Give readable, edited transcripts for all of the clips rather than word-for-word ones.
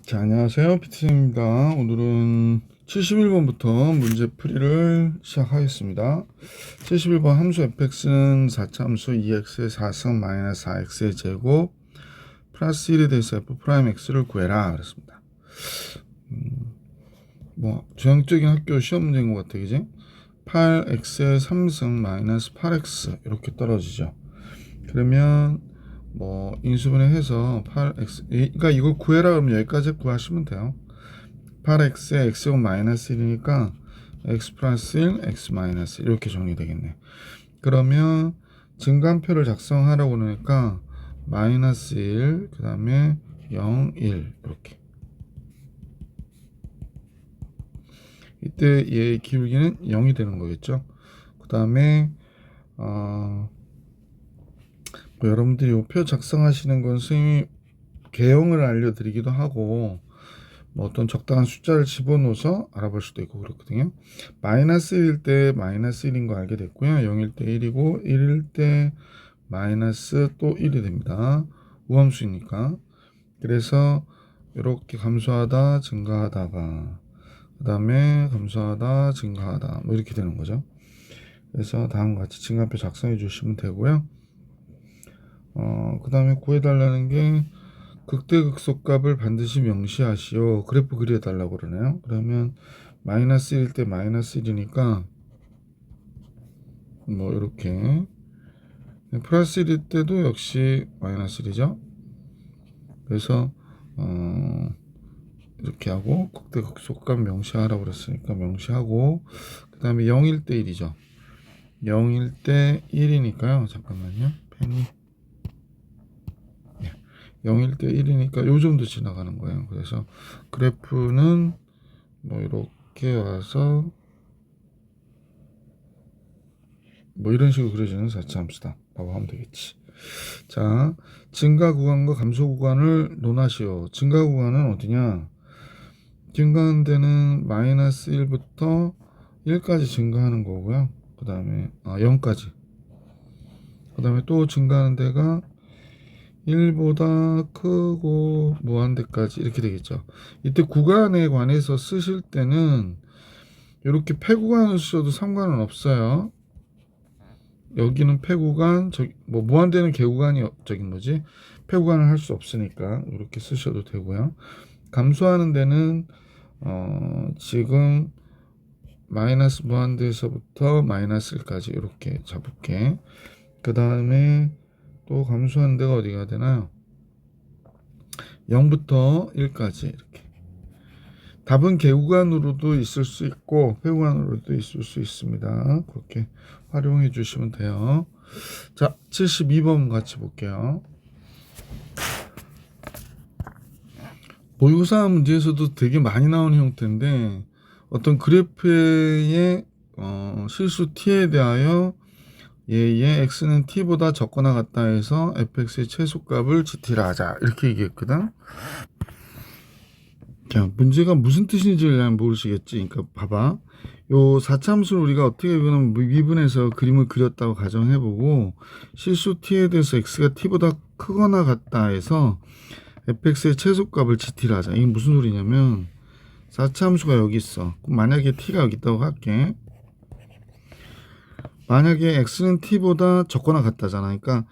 자, 안녕하세요. 피트입니다. 오늘은 71번부터 문제 풀이를 시작하겠습니다. 71번 함수 fx는 4차 함수 2x의 4승 마이너스 4x의 제곱 플러스 1에 대해서 f 프라임 x를 구해라 그랬습니다. 뭐 전형적인 학교 시험 문제인 것 같아, 그지? 8x의 3승 마이너스 8x 이렇게 떨어지죠. 그러면 뭐 인수분해 해서 8x, 그러니까 이걸 구해라 그러면 여기까지 구하시면 돼요. 8x에 x제곱 마이너스 1이니까 x 플러스 1, x 마이너스 1 이렇게 정리되겠네. 그러면 증간표를 작성하라고 그러니까 마이너스 1, 그 다음에 0, 1 이렇게. 이때 얘의 기울기는 0이 되는 거겠죠. 그 다음에 뭐 여러분들이 이 표 작성하시는 건 선생님이 개형을 알려드리기도 하고 뭐 어떤 적당한 숫자를 집어넣어서 알아볼 수도 있고 그렇거든요. 마이너스 1일 때 마이너스 1인 거 알게 됐고요. 0일 때 1이고 1일 때 마이너스 또 1이 됩니다. 우함수니까. 그래서 이렇게 감소하다 증가하다가 그 다음에 감소하다 증가하다 뭐 이렇게 되는 거죠. 그래서 다음과 같이 증가표 작성해 주시면 되고요. 그 다음에 구해달라는 게 극대극소값을 반드시 명시하시오. 그래프 그려달라고 그러네요. 그러면 마이너스 1일 때 마이너스 1이니까 뭐 이렇게 플러스 1일 때도 역시 마이너스 1이죠. 그래서 이렇게 하고 극대극소값 명시하라고 그랬으니까 명시하고 그 다음에 0일 때 1이죠. 0일 때 1이니까요. 잠깐만요. 펜이 0일 때 1이니까 요 정도 지나가는 거예요. 그래서 그래프는 뭐 이렇게 와서 뭐 이런 식으로 그려지는 4차 함수다 라고 하면 되겠지. 자, 증가 구간과 감소 구간을 논하시오. 증가 구간은 어디냐? 증가하는 데는 마이너스 1부터 1까지 증가하는 거고요. 그 다음에 0까지. 그 다음에 또 증가하는 데가 1보다 크고 무한대까지 이렇게 되겠죠. 이때 구간에 관해서 쓰실 때는 이렇게 폐구간을 쓰셔도 상관은 없어요. 여기는 폐구간, 뭐 무한대는 개구간이 저긴 뭐지? 폐구간을 할 수 없으니까 이렇게 쓰셔도 되고요. 감소하는 데는 지금 마이너스 무한대에서부터 마이너스 1까지 이렇게 잡을게. 그 다음에 또 감소하는 데가 어디가 되나요? 0부터 1까지 이렇게. 답은 개구간으로도 있을 수 있고 폐구간으로도 있을 수 있습니다. 그렇게 활용해 주시면 돼요. 자, 72번 같이 볼게요. 모의고사 문제에서도 되게 많이 나오는 형태인데 어떤 그래프의 실수 t에 대하여 얘의 x는 t보다 적거나 같다 해서 fx의 최소값을 gt라 하자 이렇게 얘기했거든. 자, 문제가 무슨 뜻인지 모르시겠지. 그러니까 봐봐. 요 4참수를 우리가 어떻게 보면 미분해서 그림을 그렸다고 가정해보고 실수 t에 대해서 x가 t보다 크거나 같다 해서 fx의 최소값을 gt라 하자. 이게 무슨 소리냐면 4참수가 여기 있어. 그럼 만약에 t가 여기 있다고 할게. 만약에 x는 t보다 적거나 같다잖아. 그러니까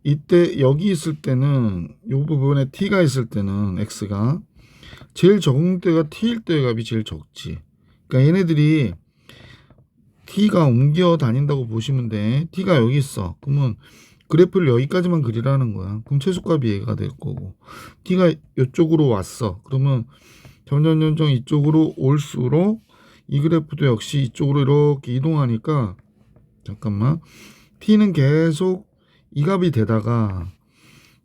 이때 여기 있을 때는 이 부분에 t가 있을 때는 x가 제일 적은 때가 t일 때 값이 제일 적지. 그러니까 얘네들이 t가 옮겨 다닌다고 보시면 돼. t가 여기 있어. 그러면 그래프를 여기까지만 그리라는 거야. 그럼 최소값이 얘가 될 거고 t가 이쪽으로 왔어. 그러면 점점 이쪽으로 올수록 이 그래프도 역시 이쪽으로 이렇게 이동하니까 잠깐만 t는 계속 이 값이 되다가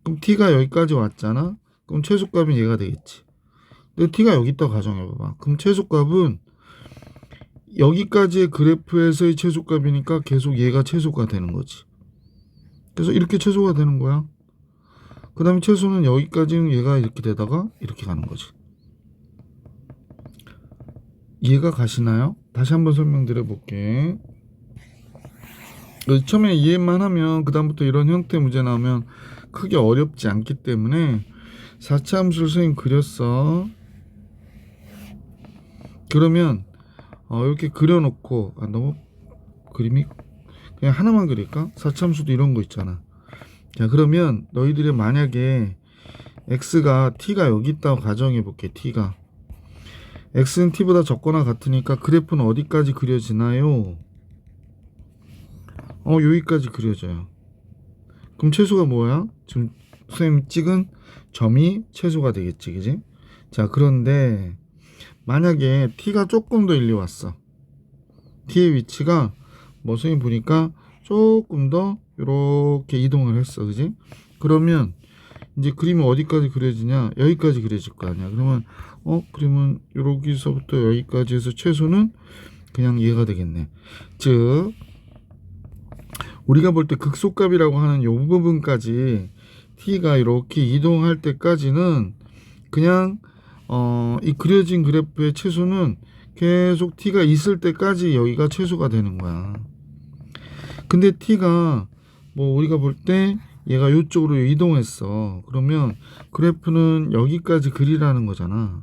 그럼 t가 여기까지 왔잖아. 그럼 최소값은 얘가 되겠지. 근데 t가 여기 있다고 가정해봐봐. 그럼 최소값은 여기까지의 그래프에서의 최소값이니까 계속 얘가 최소가 되는 거지. 그래서 이렇게 최소가 되는 거야. 그 다음에 최소는 여기까지는 얘가 이렇게 되다가 이렇게 가는 거지. 이해가 가시나요? 다시 한번 설명드려 볼게. 처음에 이해만 하면 그 다음부터 이런 형태 문제 나오면 크게 어렵지 않기 때문에 4차 함수를 선생님 그렸어. 그러면 이렇게 그려놓고 너무 그림이 그냥 하나만 그릴까? 4차 함수도 이런 거 있잖아. 자, 그러면 너희들이 만약에 x가 t가 여기 있다고 가정해 볼게. t가 x는 t보다 적거나 같으니까 그래프는 어디까지 그려지나요? 여기까지 그려져요. 그럼 최소가 뭐야? 지금 선생님 찍은 점이 최소가 되겠지, 그지? 자, 그런데 만약에 t가 조금 더 일리 왔어. t의 위치가 뭐 선생님 보니까 조금 더 이렇게 이동을 했어, 그지? 그러면 이제 그림이 어디까지 그려지냐? 여기까지 그려질 거 아니야. 그러면 그러면 여기서부터 여기까지 해서 최소는 그냥 얘가 되겠네. 즉 우리가 볼 때 극소값이라고 하는 요 부분까지 t가 이렇게 이동할 때까지는 그냥 이 그려진 그래프의 최소는 계속 t가 있을 때까지 여기가 최소가 되는 거야. 근데 t가 뭐 우리가 볼 때 얘가 이쪽으로 이동했어. 그러면 그래프는 여기까지 그리라는 거잖아.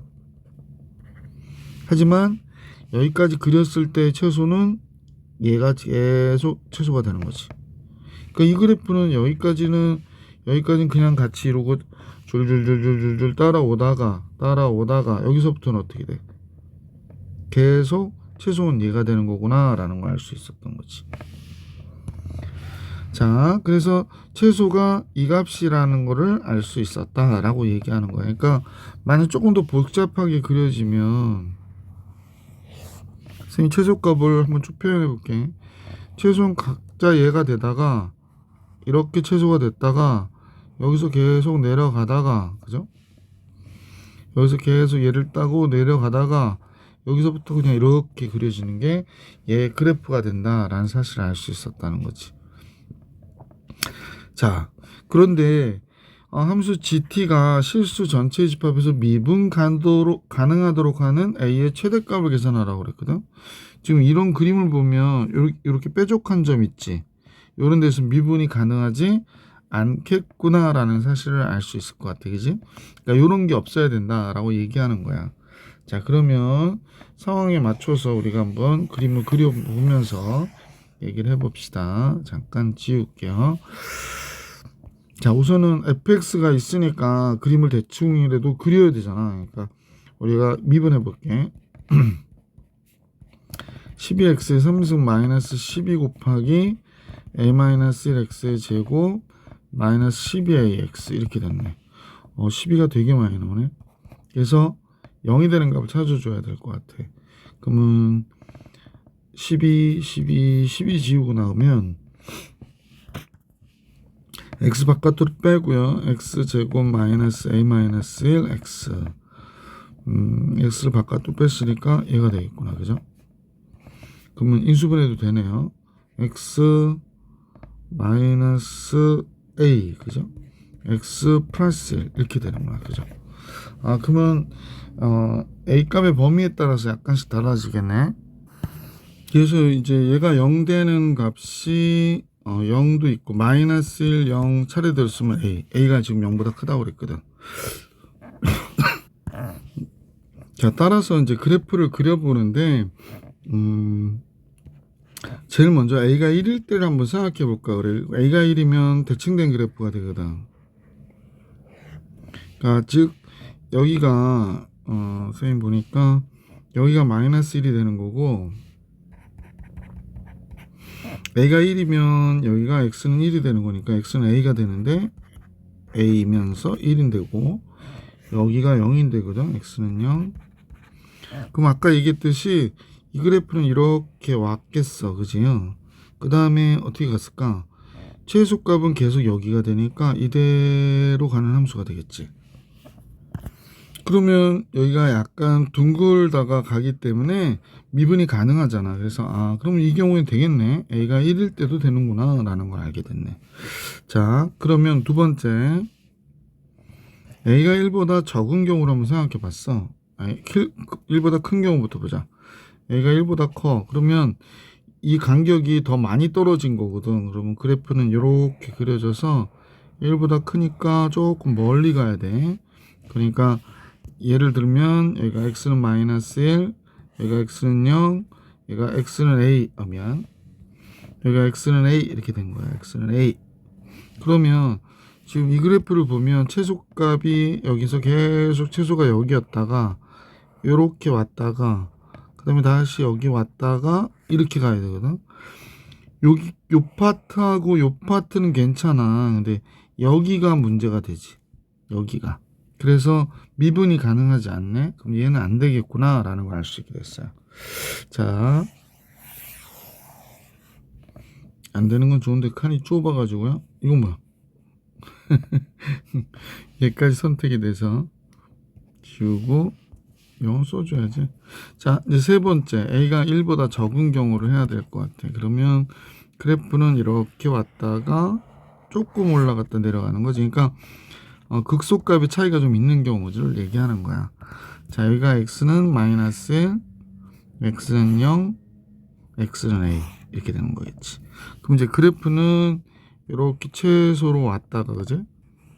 하지만 여기까지 그렸을 때 최소는 얘가 계속 최소가 되는 거지. 그러니까 이 그래프는 여기까지는 그냥 같이 이러고 줄줄줄줄줄 따라오다가 여기서부터는 어떻게 돼? 계속 최소는 얘가 되는 거구나 라는 걸 알 수 있었던 거지. 자, 그래서 최소가 이 값이라는 거를 알 수 있었다라고 얘기하는 거야. 그러니까 만약 조금 더 복잡하게 그려지면 선생님 최소값을 한번 쭉 표현해 볼게. 최소는 각자 얘가 되다가 이렇게 최소가 됐다가 여기서 계속 내려가다가, 그죠? 여기서 계속 얘를 따고 내려가다가 여기서부터 그냥 이렇게 그려지는 게 얘 그래프가 된다라는 사실을 알 수 있었다는 거지. 자, 그런데 함수 gt가 실수 전체 집합에서 미분 가능하도록 하는 a의 최대값을 계산하라고 그랬거든. 지금 이런 그림을 보면 이렇게 뾰족한 점 있지. 이런 데서 미분이 가능하지 않겠구나라는 사실을 알 수 있을 것 같아, 그지? 그러니까 이런 게 없어야 된다라고 얘기하는 거야. 자, 그러면 상황에 맞춰서 우리가 한번 그림을 그려보면서 얘기를 해봅시다. 잠깐 지울게요. 자, 우선은 fx가 있으니까 그림을 대충이라도 그려야 되잖아. 그러니까 우리가 미분해 볼게. 12x의 3승 마이너스 12 곱하기 a-1x의 제곱 마이너스 12ax 이렇게 됐네. 12가 되게 많이 나오네. 그래서 0이 되는 값을 찾아줘야 될 것 같아. 그러면 12 지우고 나오면 x 바깥으로 빼고요. x 제곱 마이너스 a 마이너스 1 x x를 바깥으로 뺐으니까 얘가 되겠구나, 그죠? 그러면 인수분해도 되네요. x 마이너스 a, 그죠? x 플러스 1 이렇게 되는구나, 그죠? 그러면 a 값의 범위에 따라서 약간씩 달라지겠네. 그래서 이제 얘가 0 되는 값이 0도 있고 마이너스 1, 0 차례대로 쓰면 a가 지금 0보다 크다고 그랬거든. 자, 따라서 이제 그래프를 그려보는데 제일 먼저 a가 1일 때를 한번 생각해 볼까 그래. a가 1이면 대칭된 그래프가 되거든. 그러니까 즉 여기가 선생님 보니까 여기가 마이너스 1이 되는 거고 a가 1이면 여기가 x는 1이 되는 거니까 x는 a가 되는데 a이면서 1인 되고 여기가 0인 되거든. x는 0. 그럼 아까 얘기했듯이 이 그래프는 이렇게 왔겠어, 그지요? 그 다음에 어떻게 갔을까? 최소값은 계속 여기가 되니까 이대로 가는 함수가 되겠지. 그러면 여기가 약간 둥글다가 가기 때문에 미분이 가능하잖아. 그래서 그럼 이 경우에 되겠네. a가 1일 때도 되는구나 라는 걸 알게 됐네. 자, 그러면 두 번째 a가 1보다 적은 경우를 한번 생각해 봤어. 1보다 큰 경우부터 보자. a가 1보다 커. 그러면 이 간격이 더 많이 떨어진 거거든. 그러면 그래프는 이렇게 그려져서 1보다 크니까 조금 멀리 가야 돼. 그러니까 예를 들면 여기가 x는 마이너스 1, 여기가 x는 0, 여기가 x는 a, 여기가 x는 a 이렇게 된 거야. x는 a. 그러면 지금 이 그래프를 보면 최소값이 여기서 계속 최소가 여기였다가 요렇게 왔다가 그 다음에 다시 여기 왔다가 이렇게 가야 되거든. 여기 요 파트하고 요 파트는 괜찮아. 근데 여기가 문제가 되지. 여기가. 그래서 미분이 가능하지 않네. 그럼 얘는 안 되겠구나 라는 걸 알 수 있게 됐어요. 자, 안 되는 건 좋은데 칸이 좁아 가지고요. 이건 뭐야? 얘까지 선택이 돼서 지우고 영어 써줘야지. 자, 이제 세 번째 a가 1보다 적은 경우를 해야 될 것 같아. 그러면 그래프는 이렇게 왔다가 조금 올라갔다 내려가는 거지. 그러니까 극소값의 차이가 좀 있는 경우를 얘기하는 거야. 자, 여기가 x는 마이너스 1, x는 0, x는 a 이렇게 되는 거겠지. 그럼 이제 그래프는 이렇게 최소로 왔다가, 그지?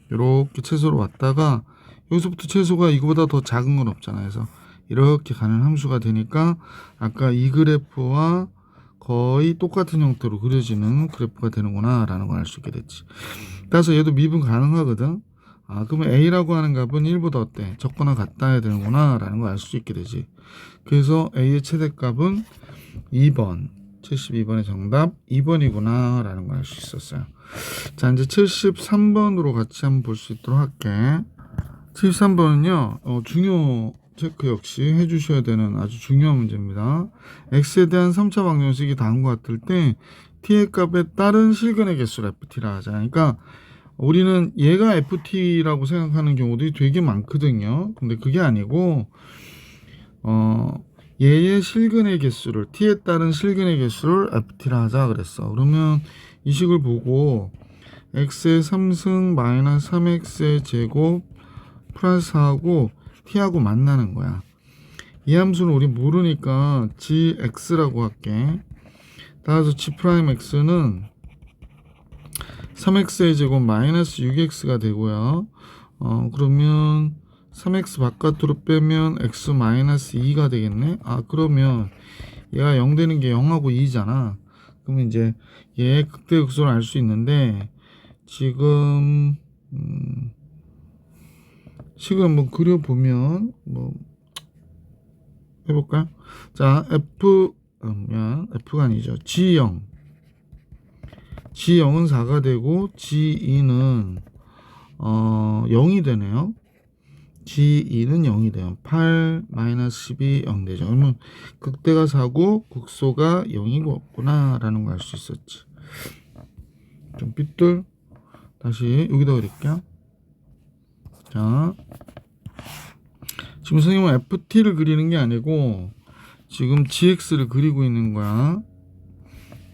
이렇게 최소로 왔다가 여기서부터 최소가 이거보다 더 작은 건 없잖아. 그래서 이렇게 가는 함수가 되니까 아까 이 그래프와 거의 똑같은 형태로 그려지는 그래프가 되는구나 라는 걸 알 수 있게 됐지. 따라서 얘도 미분 가능하거든. 아, 그러면 a라고 하는 값은 1보다 어때? 적거나 같다 해야 되는구나 라는 걸 알 수 있게 되지. 그래서 a의 최대값은 2번 72번의 정답 2번이구나 라는 걸 알 수 있었어요. 자, 이제 73번으로 같이 한번 볼 수 있도록 할게. 73번은요 중요 체크 역시 해주셔야 되는 아주 중요한 문제입니다. x에 대한 3차 방정식이 다음과 같을 때 t의 값에 따른 실근의 개수를 ft라 하자. 그러니까 우리는 얘가 ft라고 생각하는 경우들이 되게 많거든요. 근데 그게 아니고 얘의 실근의 개수를 t에 따른 실근의 개수를 ft라 하자 그랬어. 그러면 이 식을 보고 x의 3승 마이너스 3x의 제곱 플러스 4하고 t하고 만나는 거야. 이 함수는 우리 모르니까 gx라고 할게. 따라서 g'x는 3x의 제곱 마이너스 6x가 되고요. 그러면 3x 바깥으로 빼면 x 마이너스 2가 되겠네. 아, 그러면 얘가 0 되는 게 0하고 2잖아. 그러면 이제 얘의 극대극소를 알 수 있는데 지금 식을 한번 그려보면 뭐 해볼까요? 자, F가 아니죠. G0 G0은 4가 되고 G2는 0이 되네요. G2는 0이 돼요. 8 마이너스 12 0 되죠. 그러면 극대가 4고 극소가 0이구나 라는 걸 알 수 있었지. 좀 삐뚤 다시 여기다 그릴게요. 자, 지금 선생님은 FT를 그리는 게 아니고 지금 GX를 그리고 있는 거야.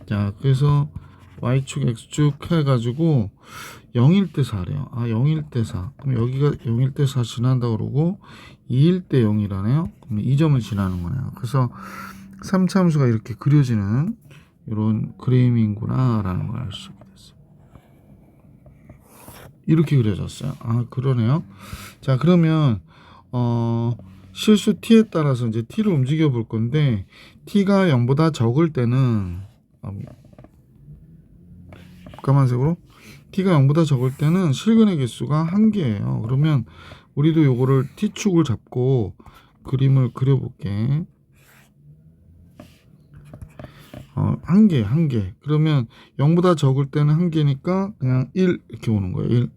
자, 그래서 Y축, X축 해가지고 0일 때 4래요. 아, 0일 때 4. 그럼 여기가 0일 때 4 지난다 그러고 2일 때 0이라네요. 그럼 2점을 지나는 거네요. 그래서 3차 함수가 이렇게 그려지는 이런 그림이구나 라는 걸 알 수 있게 됐어요. 이렇게 그려졌어요. 아, 그러네요. 자, 그러면 실수 t에 따라서 이제 t를 움직여 볼 건데 t가 0보다 적을 때는 까만색으로 t가 0보다 적을 때는 실근의 개수가 1개예요. 그러면 우리도 요거를 t축을 잡고 그림을 그려볼게. 1개. 그러면 0보다 적을 때는 1개니까 그냥 1 이렇게 오는 거예요.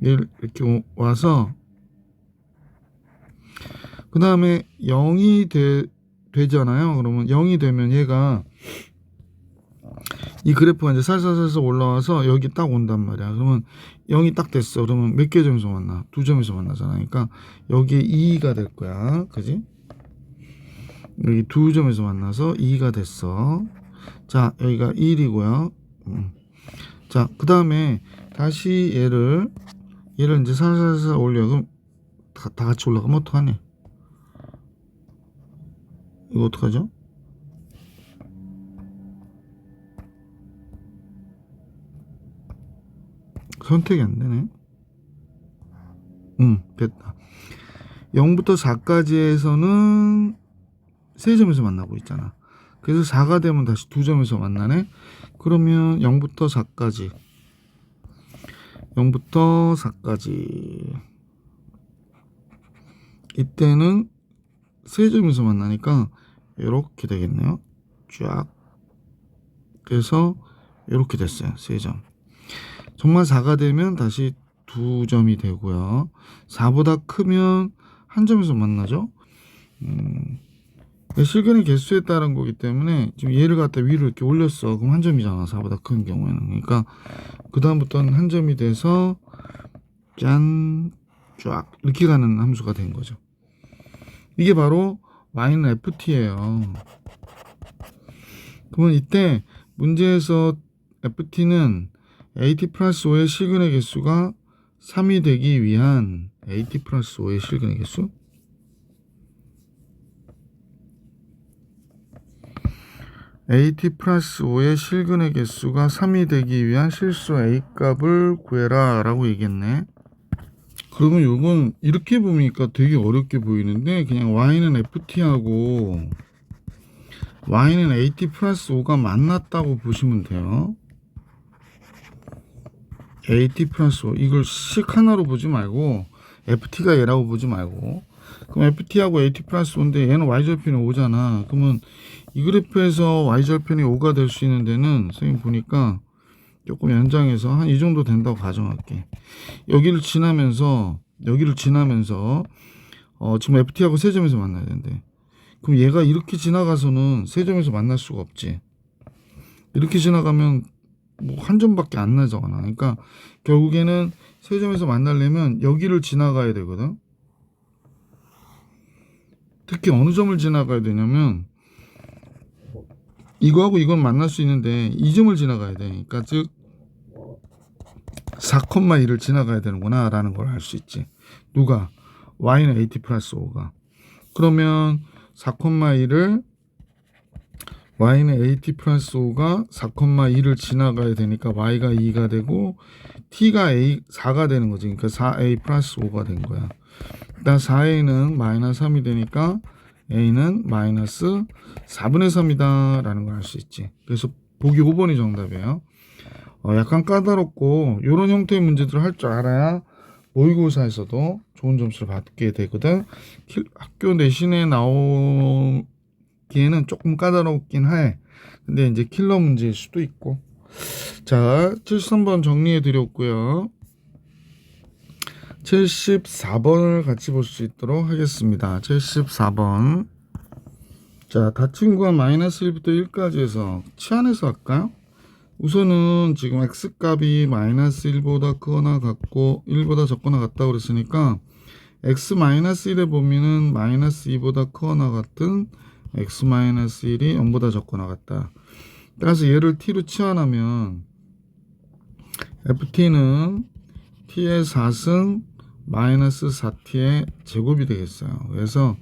1 이렇게 와서 그 다음에 0이 되잖아요. 그러면 0이 되면 얘가 이 그래프가 이제 살살살살 올라와서 여기 딱 온단 말이야. 그러면 0이 딱 됐어. 그러면 몇 개 점에서 만나? 2점에서 만나잖아. 그러니까 여기에 2가 될 거야. 그지? 여기 2점에서 만나서 2가 됐어. 자, 여기가 1이고요. 자, 그 다음에 다시 얘를 이제 살살살 올려. 그럼 다 같이 올라가면 어떡하니? 이거 어떡하죠? 선택이 안 되네. 됐다. 0부터 4까지에서는 세 점에서 만나고 있잖아. 그래서 4가 되면 다시 두 점에서 만나네. 그러면 0부터 4까지 0부터 4까지 이때는 세 점에서 만나니까 이렇게 되겠네요. 쫙. 그래서 이렇게 됐어요. 세 점. 정말 4가 되면 다시 두 점이 되고요. 4보다 크면 한 점에서 만나죠. 실근의 개수에 따른 거기 때문에 지금 얘를 갖다 위로 이렇게 올렸어. 그럼 한 점이잖아. 4보다 큰 경우에는. 그러니까 그 다음부터는 한 점이 돼서 짠, 쫙 이렇게 가는 함수가 된 거죠. 이게 바로 y는 ft예요. 그러면 이때 문제에서 ft는 at 플러스 5의 실근의 개수가 3이 되기 위한 at 플러스 5의 실근의 개수 at 플러스 5의 실근의 개수가 3이 되기 위한 실수 a 값을 구해라 라고 얘기했네. 그러면 이건 이렇게 보니까 되게 어렵게 보이는데 그냥 y는 ft하고 y는 at 플러스 5가 만났다고 보시면 돼요. at 플러스 5 이걸 식 하나로 보지 말고 ft가 얘라고 보지 말고 그럼 ft하고 at 플러스 5인데 얘는 y절편이 5잖아. 그러면 이 그래프에서 y절편이 5가 될 수 있는 데는 선생님 보니까 조금 연장해서 한 이 정도 된다고 가정할게. 여기를 지나면서 지금 ft하고 세 점에서 만나야 된대. 그럼 얘가 이렇게 지나가서는 세 점에서 만날 수가 없지. 이렇게 지나가면 뭐 한 점밖에 안 나잖아. 그러니까 결국에는 세 점에서 만나려면 여기를 지나가야 되거든. 특히 어느 점을 지나가야 되냐면 이거하고 이건 만날 수 있는데 이 점을 지나가야 돼. 그러니까 즉 4,2를 지나가야 되는구나 라는 걸 알 수 있지. 누가? y는 at 플러스 5가. 그러면 4,2를 y는 at 플러스 5가 4,2를 지나가야 되니까 y가 2가 되고 t가 4가 되는 거지. 그러니까 4a 플러스 5가 된 거야. 일단 4a는 마이너스 3이 되니까 a는 마이너스 4분의 3이다 라는 걸 알 수 있지. 그래서 보기 5번이 정답이에요. 약간 까다롭고 이런 형태의 문제들을 할 줄 알아야 모의고사에서도 좋은 점수를 받게 되거든. 학교 내신에 나오기에는 조금 까다롭긴 해. 근데 이제 킬러 문제일 수도 있고. 자, 73번 정리해 드렸고요. 74번을 같이 볼 수 있도록 하겠습니다. 74번. 자, 닫힌 구간 마이너스 1부터 1까지 해서 치환해서 할까요? 우선은 지금 x값이 마이너스 1보다 크거나 같고 1보다 적거나 같다고 그랬으니까 x 마이너스 1의 범위는 마이너스 2보다 크거나 같은 x 마이너스 1이 0보다 적거나 같다. 따라서 얘를 t로 치환하면 ft는 t의 4승 마이너스 4t의 제곱이 되겠어요. 그래서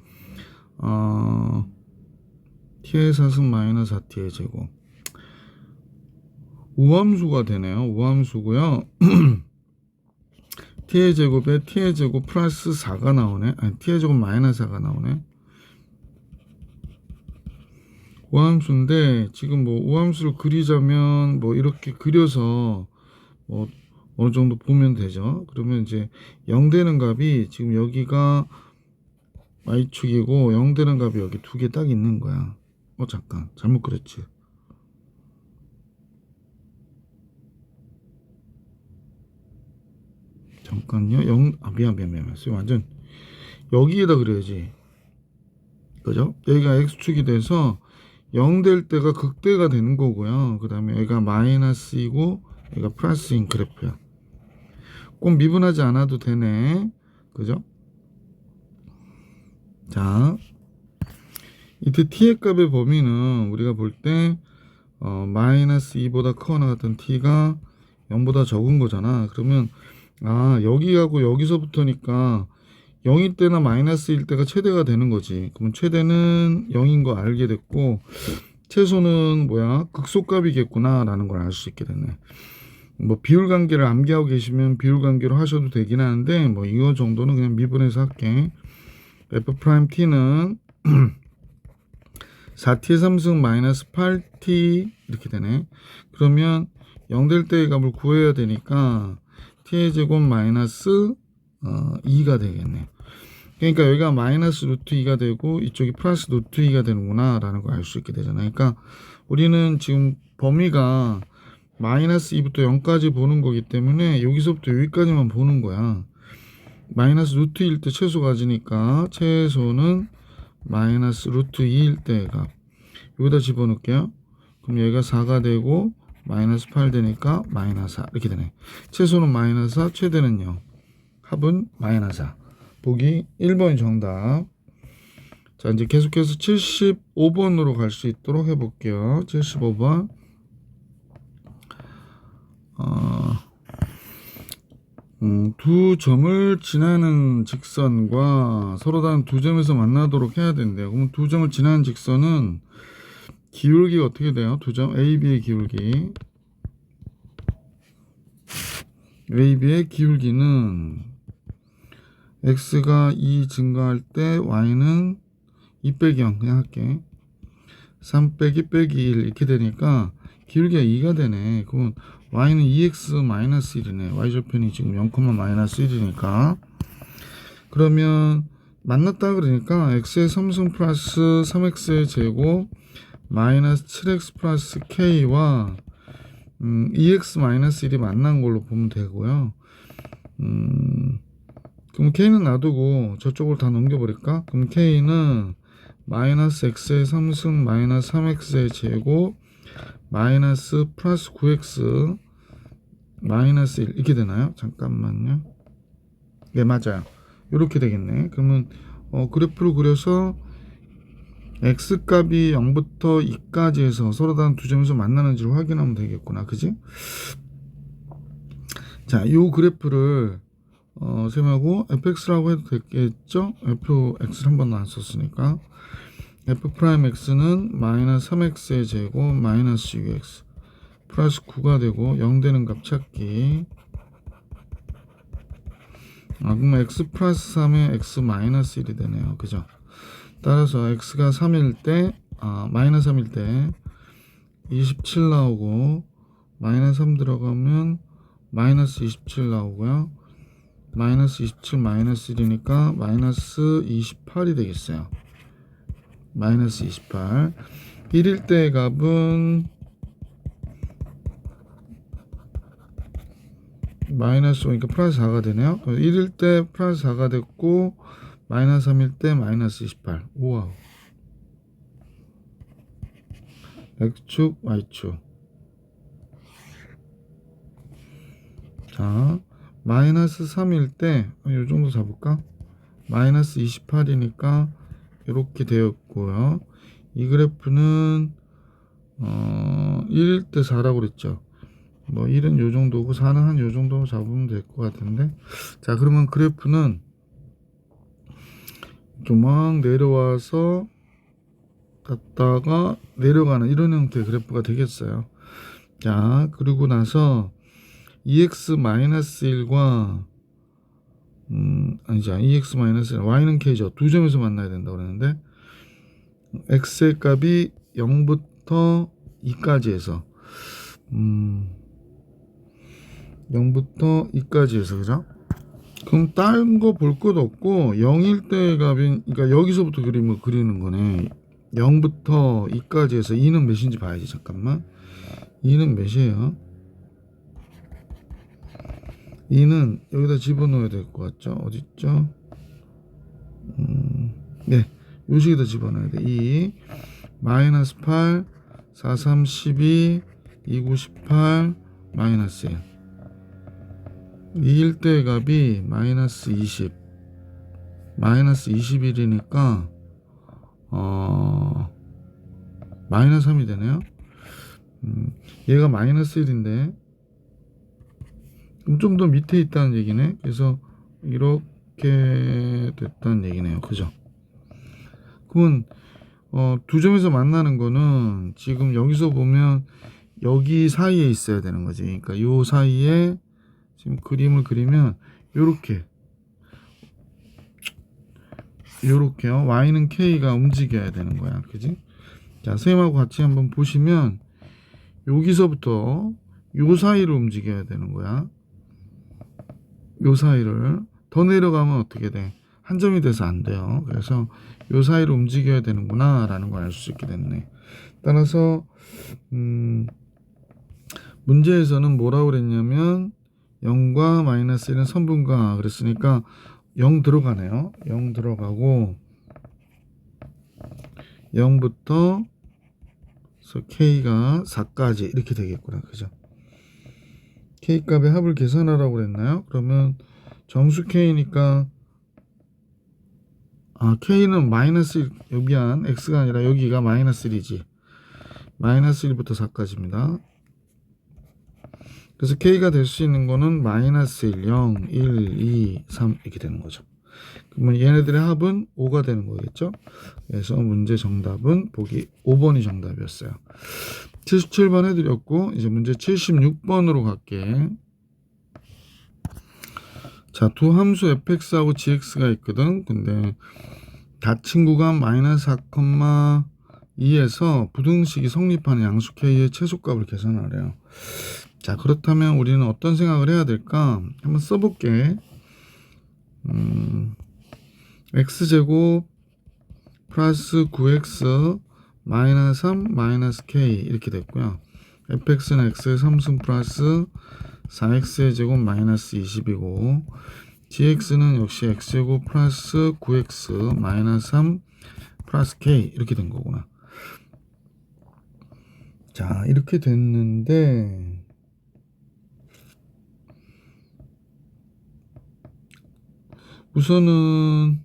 t의 4승 마이너스 4t의 제곱 우함수가 되네요. 우함수고요. t의 제곱에 t의 제곱 플러스 4가 나오네. 아니 t의 제곱 마이너스 4가 나오네. 우함수인데 지금 뭐 우함수를 그리자면 뭐 이렇게 그려서 뭐 어느 정도 보면 되죠. 그러면 이제 0 되는 값이 지금 여기가 y축이고 0 되는 값이 여기 두 개 딱 있는 거야. 잠깐 잘못 그렸지. 잠깐요. 미안. 완전 여기에다 그려야지. 그죠? 여기가 x축이 돼서 0 될 때가 극대가 되는 거고요. 그 다음에 여기가 마이너스이고 여기가 플러스인 그래프야. 꼭 미분하지 않아도 되네. 그죠? 자, 이때 t의 값의 범위는 우리가 볼 때 마이너스 2보다 크거나 같은 t가 0보다 적은 거잖아. 그러면 여기하고 여기서부터니까 0일 때나 마이너스일 때가 최대가 되는 거지. 그러면 최대는 0인 거 알게 됐고 최소는 극소값이겠구나 라는 걸 알 수 있게 됐네. 뭐 비율 관계를 암기하고 계시면 비율 관계로 하셔도 되긴 하는데 뭐 이거 정도는 그냥 미분해서 할게. f 프라임 t는 4t의 3승 마이너스 8t 이렇게 되네. 그러면 0 될 때의 값을 구해야 되니까 t의 제곱 마이너스 2가 되겠네. 그러니까 여기가 마이너스 루트 2가 되고 이쪽이 플러스 루트 2가 되는구나 라는 걸 알 수 있게 되잖아요. 그러니까 우리는 지금 범위가 마이너스 2부터 0까지 보는 거기 때문에 여기서부터 여기까지만 보는 거야. 마이너스 루트 1일 때 최소 가지니까 최소는 마이너스 루트 2일 때의 값 여기다 집어넣을게요. 그럼 여기가 4가 되고 마이너스 8 되니까 마이너스 4 이렇게 되네. 최소는 마이너스 4, 최대는 0. 합은 마이너스 4. 보기 1번이 정답. 자, 이제 계속해서 75번으로 갈 수 있도록 해볼게요. 75번. 두 점을 지나는 직선과 서로 다른 두 점에서 만나도록 해야 된대요. 그럼 두 점을 지나는 직선은 기울기가 어떻게 돼요? 두 점 AB의 기울기. AB의 기울기는 x가 2 증가할 때 y는 2 빼기 0 그냥 할게. 3 빼기 1 이렇게 되니까 기울기가 2가 되네. 그러면 y는 2x 마이너스 1이네. y절편이 지금 0, 마이너스 1이니까. 그러면 만났다 그러니까 x의 3승 플러스 3x의 제곱 마이너스 7x 플러스 k와 2x 마이너스 1이 만난 걸로 보면 되고요. 그럼 k는 놔두고 저쪽으로 다 넘겨버릴까? 그럼 k는 마이너스 x의 3승 마이너스 3x의 제곱 마이너스 플러스 9x 마이너스 1 이렇게 되나요? 잠깐만요. 네, 맞아요. 이렇게 되겠네. 그러면 그래프를 그려서 x값이 0부터 2까지 해서 서로 다른 두 점에서 만나는지를 확인하면 되겠구나. 그지? 자, 이 그래프를 셈하고 fx라고 해도 되겠죠? fx를 한 번도 안 썼으니까 f 프라임 x는 마이너스 3x의 제곱 마이너스 6x 플러스 9가 되고 0 되는 값 찾기. 그럼 x 플러스 3에 x 마이너스 1이 되네요. 그죠? 따라서 x가 3일 때 마이너스 3일 때 27 나오고 마이너스 3 들어가면 마이너스 27 나오고요. 마이너스 27 마이너스 1이니까 마이너스 28이 되겠어요. 마이너스 28. 1일 때의 값은 마이너스 5니까 플러스 4가 되네요. 1일 때 플러스 4가 됐고 마이너스 3일 때 마이너스 28. 우와. X축 Y축. 자, 마이너스 3일 때 이 정도 잡을까? 마이너스 28이니까 이렇게 되었고요. 이 그래프는 1일 때 4라고 그랬죠. 뭐 1은 요 정도고 4는 한 요 정도 잡으면 될 것 같은데. 자, 그러면 그래프는 막 내려와서 갔다가 내려가는 이런 형태의 그래프가 되겠어요. 자, 그리고 나서 2x-1과 아니죠. 2x-1 y는 k죠. 두 점에서 만나야 된다고 그랬는데 x의 값이 0부터 2까지 해서 0부터 2까지 해서 그죠? 그럼 다른 거 볼 것도 없고 0일 때 값이 그러니까 여기서부터 그림을 그리는 거네. 0부터 2까지 해서 2는 몇인지 봐야지. 잠깐만. 2는 몇이에요? 2는 여기다 집어넣어야 될 것 같죠? 어딨죠? 네, 요식에다 집어넣어야 돼. 2 마이너스 8 4 3 12 2 9 18 마이너스 1. 2일 때 값이 마이너스 20 마이너스 21이니까 마이너스 3이 되네요. 얘가 마이너스 1인데 좀 더 밑에 있다는 얘기네. 그래서 이렇게 됐다는 얘기네요. 그죠? 그러면 두 점에서 만나는 거는 지금 여기서 보면 여기 사이에 있어야 되는 거지. 그러니까 요 사이에 지금 그림을 그리면 요렇게요. y는 k가 움직여야 되는 거야. 그지? 자, 선생님하고 같이 한번 보시면 여기서부터 요 사이를 움직여야 되는 거야. 요 사이를 더 내려가면 어떻게 돼? 한 점이 돼서 안 돼요. 그래서 요 사이를 움직여야 되는구나 라는 걸 알 수 있게 됐네. 따라서 문제에서는 뭐라고 그랬냐면 0과 마이너스 1은 선분과 그랬으니까 0 들어가네요. 0 들어가고 0부터 k가 4까지 이렇게 되겠구나. 그죠? k값의 합을 계산하라고 그랬나요? 그러면 정수 k니까 k는 마이너스 1, 미안, x가 아니라 여기가 마이너스 1이지. 마이너스 1부터 4까지입니다. 그래서 k가 될 수 있는 거는 마이너스 1, 0, 1, 2, 3 이렇게 되는 거죠. 그러면 얘네들의 합은 5가 되는 거겠죠. 그래서 문제 정답은 보기 5번이 정답이었어요. 77번 해드렸고 이제 문제 76번으로 갈게. 자, 두 함수 fx하고 gx가 있거든. 근데 닫힌 구간 마이너스 4,2에서 부등식이 성립하는 양수 k의 최소값을 계산하래요. 자, 그렇다면 우리는 어떤 생각을 해야 될까? 한번 써볼게. x제곱 플러스 9x 마이너스 3 마이너스 k 이렇게 됐고요. fx는 x의 3승 플러스 4x의 제곱 마이너스 20이고 gx는 역시 x제곱 플러스 9x 마이너스 3 플러스 k 이렇게 된 거구나. 자, 이렇게 됐는데 우선은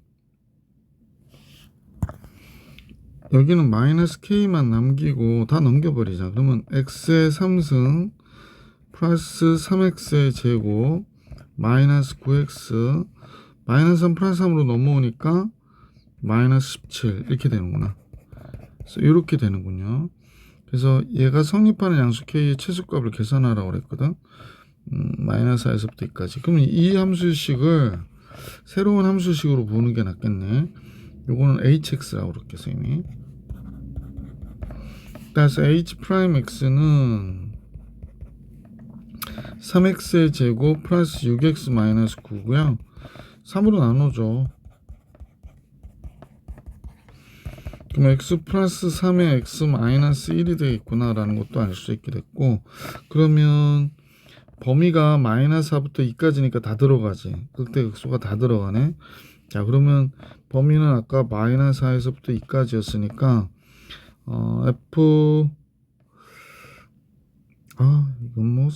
여기는 마이너스 k만 남기고 다 넘겨버리자. 그러면 x의 3승 플러스 3x의 제곱 마이너스 9x 마이너스 3 플러스 3으로 넘어오니까 마이너스 17 이렇게 되는구나. 그래서 이렇게 되는군요. 그래서 얘가 성립하는 양수 k의 최소값을 계산하라고 그랬거든. 마이너스 4에서부터 2까지. 그러면 이 함수식을 새로운 함수식으로 보는 게 낫겠네. 요거는 hx라고 그럴게, 선생님이. 따라서 h'x는 3x의 제곱 플러스 6x 마이너스 9고요. 3으로 나눠줘. 그럼 x 플러스 3에 x 마이너스 1이 되겠구나 라는 것도 알 수 있게 됐고, 그러면 범위가 마이너스 4부터 2까지니까 다 들어가지. 그때 극소가 다 들어가네. 자, 그러면 범위는 아까 마이너스 4에서부터 2까지였으니까 f 이건 뭐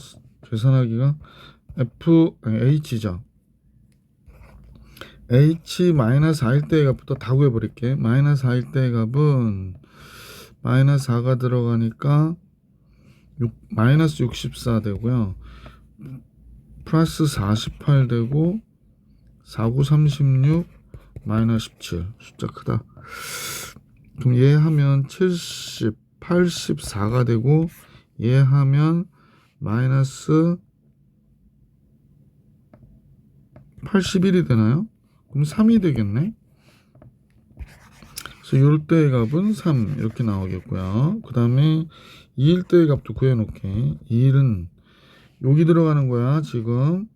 계산하기가 h죠. h 마이너스 4일 때의 값부터 다 구해버릴게. 마이너스 4일 때의 값은 마이너스 4가 들어가니까 마이너스 64 되고요. 플러스 48 되고 49, 36 마이너스 17 숫자 크다. 그럼 얘 하면 70, 84가 되고 얘 하면 마이너스 81이 되나요? 그럼 3이 되겠네. 그래서 이럴 때의 값은 3 이렇게 나오겠고요. 그 다음에 2일 때의 값도 구해놓게. 2일은 여기 들어가는 거야. 지금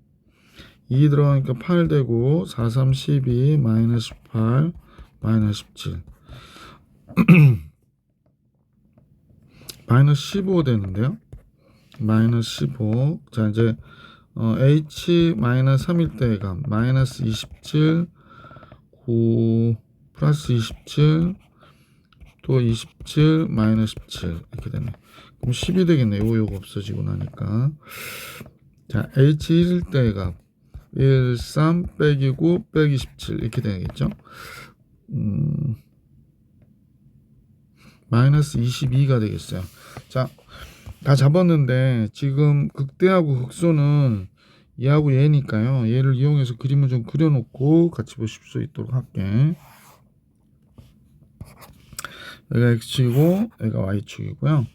2 들어가니까 8 되고 4, 3, 12 마이너스 18 마이너스 17 마이너스 15 되는데요. 마이너스 15. 자, 이제 h 마이너스 3일 때의 값 마이너스 27 9 플러스 27 또 27 마이너스 17 이렇게 되네. 그럼 10이 되겠네. 요거 없어지고 나니까. 자, h1일 때의 값 1, 3 빼기 9 빼기 17 이렇게 되겠죠. 마이너스 22가 되겠어요. 자, 다 잡았는데 지금 극대하고 극소는 얘하고 얘니까요. 얘를 이용해서 그림을 좀 그려놓고 같이 보실 수 있도록 할게. 여기가 x축이고 여기가 y축이고요.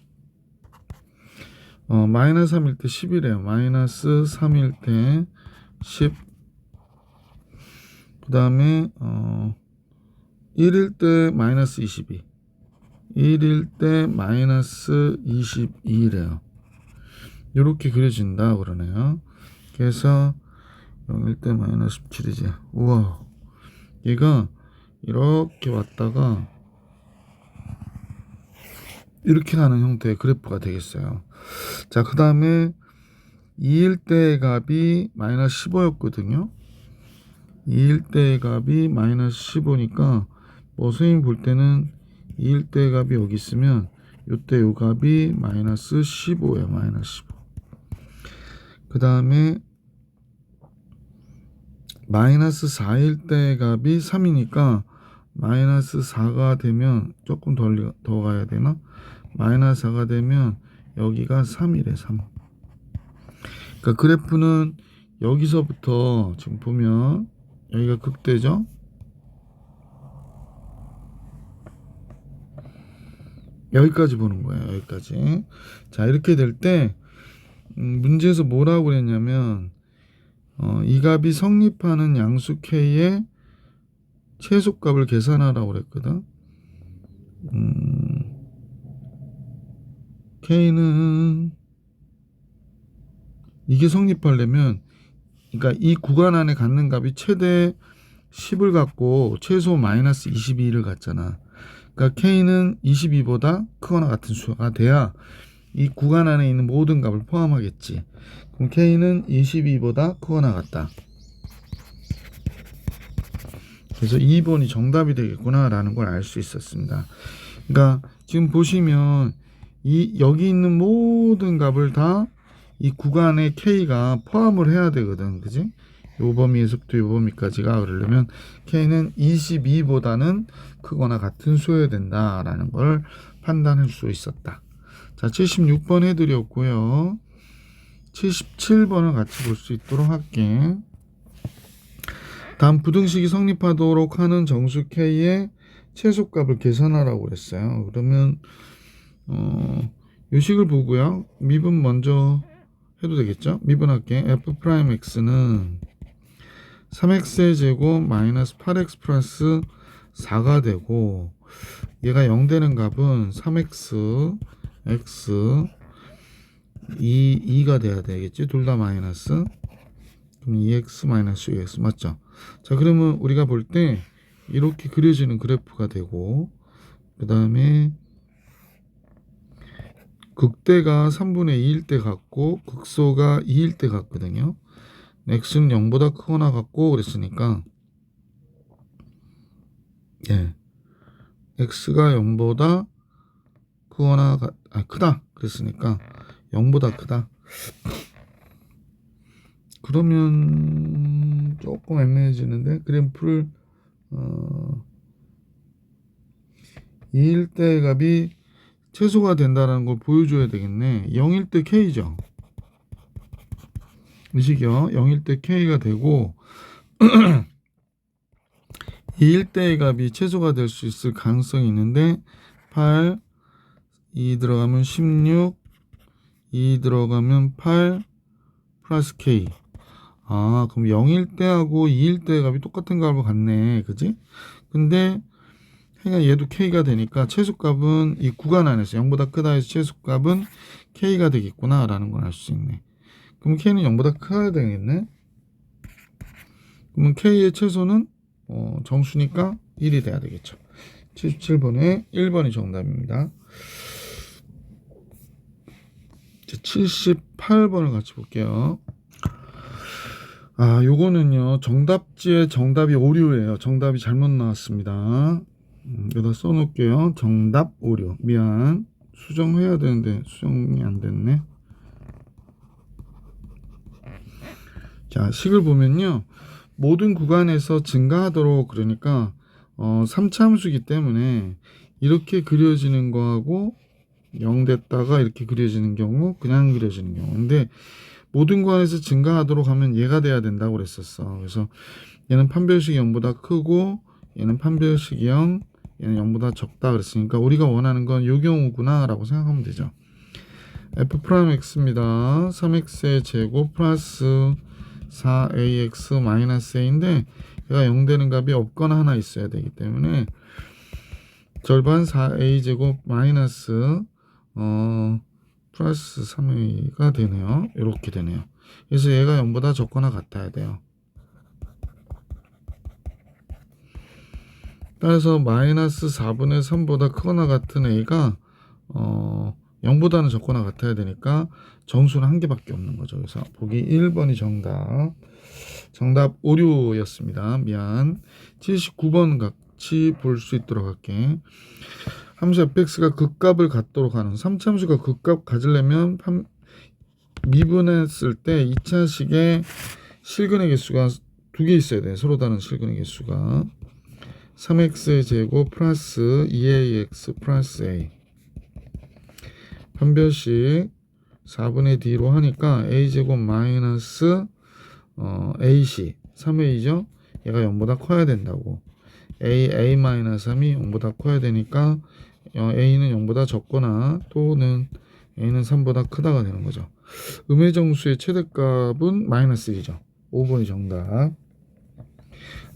마이너스 3일 때 10이래요. 마이너스 3일 때 10. 그 다음에 1일 때 마이너스 22. 1일 때 마이너스 22래요. 이렇게 그려진다 그러네요. 그래서 0일 때 마이너스 17이지. 우와, 얘가 이렇게 왔다가 이렇게 가는 형태의 그래프가 되겠어요. 자, 그 다음에 2일 때 값이 마이너스 15였거든요. 2일 때 값이 마이너스 15니까 선생님 볼 때는 2일 때 값이 여기 있으면 요때 요 값이 마이너스 15예요. 마이너스 15. 그 다음에 마이너스 4일 때 값이 3이니까 마이너스 4가 되면 조금 더 가야 되나? 마이너스 4가 되면 여기가 3이래. 3. 그러니까 그래프는 여기서부터 지금 보면 여기가 극대죠. 여기까지 보는 거예요. 여기까지. 자, 이렇게 될 때 문제에서 뭐라고 그랬냐면 이 값이 성립하는 양수 K의 최소값을 계산하라고 그랬거든. K는 이게 성립하려면, 그러니까 이 구간 안에 갖는 값이 최대 10을 갖고 최소 마이너스 22를 갖잖아. 그러니까 K는 22보다 크거나 같은 수가 돼야 이 구간 안에 있는 모든 값을 포함하겠지. 그럼 K는 22보다 크거나 같다. 그래서 2번이 정답이 되겠구나 라는 걸 알 수 있었습니다. 그러니까 지금 보시면 여기 있는 모든 값을 다 이 구간에 K가 포함을 해야 되거든. 그지? 요 범위에서부터 요 범위까지가 그러려면 K는 22보다는 크거나 같은 수여야 된다라는 걸 판단할 수 있었다. 자, 76번 해드렸고요. 77번을 같이 볼 수 있도록 할게. 다음 부등식이 성립하도록 하는 정수 K의 최소값을 계산하라고 그랬어요. 그러면 요 식을 보고요. 미분 먼저 해도 되겠죠? 미분할게. f'x는 3x의 제곱 마이너스 8x 플러스 4가 되고, 얘가 0 되는 값은 3x x 2가 돼야 되겠지? 둘 다 마이너스. 그럼 2x 마이너스 6x 맞죠? 자, 그러면 우리가 볼 때 이렇게 그려지는 그래프가 되고, 그 다음에 극대가 3분의 2일 때 같고 극소가 2일 때 같거든요. x는 0보다 크거나 같고 그랬으니까 x가 0보다 크거나 크다 그랬으니까 0보다 크다. 그러면 조금 애매해지는데 그래프를 2일 때 값이 최소가 된다는 걸 보여줘야 되겠네. 0일 때 K죠. 이 식이요. 0일 때 K가 되고 2일 때의 값이 최소가 될 수 있을 가능성이 있는데 8, 2 들어가면 16, 2 들어가면 8 플러스 K. 그럼 0일 때하고 2일 때의 값이 똑같은 값을 갖네. 그지? 근데 그러니까 얘도 K가 되니까 최소값은 이 구간 안에서 0보다 크다 해서 최소값은 K가 되겠구나 라는 걸 알 수 있네. 그럼 K는 0보다 커야 되겠네. 그러면 K의 최소는 정수니까 1이 돼야 되겠죠. 77번에 1번이 정답입니다. 78번을 같이 볼게요. 요거는요 정답지에 정답이 오류예요. 정답이 잘못 나왔습니다. 여기다 써놓을게요. 정답 오류. 미안. 수정해야 되는데 수정이 안 됐네. 자, 식을 보면요. 모든 구간에서 증가하도록 그러니까 3차함수이기 때문에 이렇게 그려지는 거하고 0 됐다가 이렇게 그려지는 경우 그냥 그려지는 경우. 근데 모든 구간에서 증가하도록 하면 얘가 돼야 된다고 그랬었어. 그래서 얘는 판별식이 0보다 크고 얘는 판별식이 0, 얘는 0보다 적다 그랬으니까 우리가 원하는 건 요 경우구나 라고 생각하면 되죠. f 프라임 x입니다. 3x의 제곱 플러스 4ax 마이너스 a인데 얘가 0 되는 값이 없거나 하나 있어야 되기 때문에 절반 4a 제곱 마이너스 플러스 3a가 되네요. 이렇게 되네요. 그래서 얘가 0보다 적거나 같아야 돼요. 따라서 마이너스 4분의 3보다 크거나 같은 a가 0보다는 적거나 같아야 되니까 정수는 한 개밖에 없는 거죠. 그래서 보기 1번이 정답 오류였습니다. 미안. 79번 같이 볼 수 있도록 할게. 함수 fx가 극값을 갖도록 하는 3차함수가 극값 가지려면 미분했을 때 2차식에 실근의 개수가 2개 있어야 돼. 서로 다른 실근의 개수가 3x의 제곱 플러스 2ax 플러스 a 판별식 4분의 d로 하니까 a제곱 마이너스 ac 3a죠. 얘가 0보다 커야 된다고. a 마이너스 3이 0보다 커야 되니까 a는 0보다 적거나 또는 a는 3보다 크다가 되는 거죠. 음해정수의 최대값은 마이너스 1이죠. 5번이 정답.